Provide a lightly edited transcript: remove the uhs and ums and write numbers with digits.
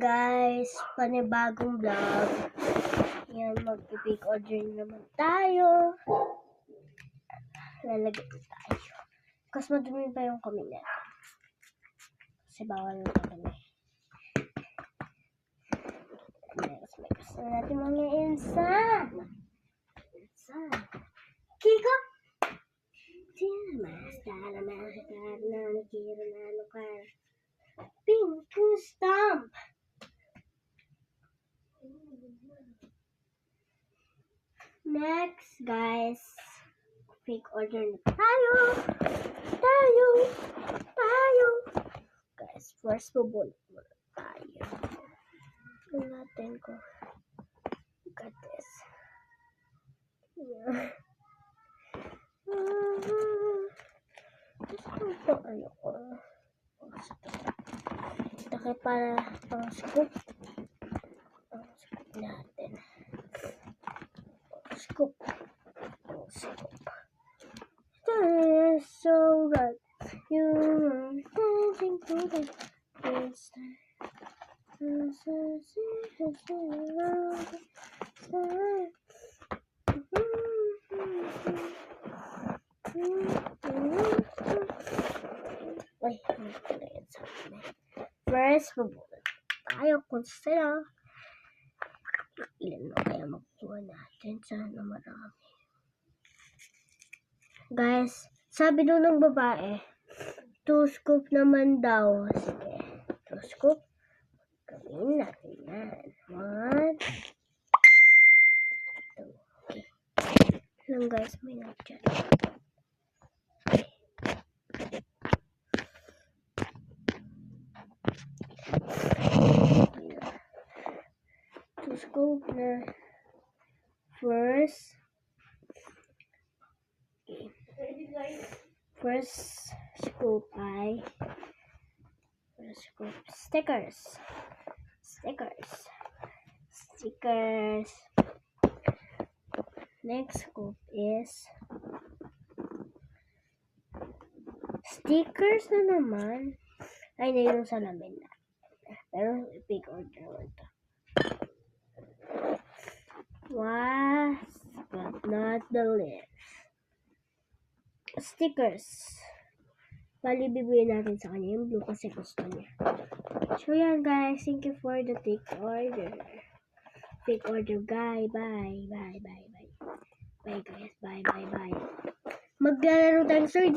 guys, panibagong vlog. Yan, mag-pick order naman tayo. Lalagay tayo. Kasi madumi pa yung kami natin. Kasi bawal na kami. May kasi natin mga insan. Kiko! Pink stamp! Next, guys, pick order na tayo. Guys, first bubulot muna tayo. Tignan natin ko. Look at this. Ito, ayoko. Ito kaya para pang scoop. Pang scoop natin. Scoop. It's so right. You're dancing to the dance. Ay, first, bubulot tayo kung sila. Ilan na kaya makuha natin? Sana marami. Guys, sabi doon ng babae, 2 scoop naman daw. Sige, 2 scoop. Gawin natin yan. 1, 2. Okay. Lang guys, may nag-chat. Scoop na first. Okay. First scoop ay stickers. Next scoop is stickers na naman. Ay, na yung salamin na. Pero pick order mo ito. Last but not the least, stickers. Bali, bibigyan natin sa kanya yung blue kasi gusto niya. So, yan guys. Thank you for the pick order. Pick order, guy. Bye. Bye, guys. Bye. Maglalaro tayong 3D.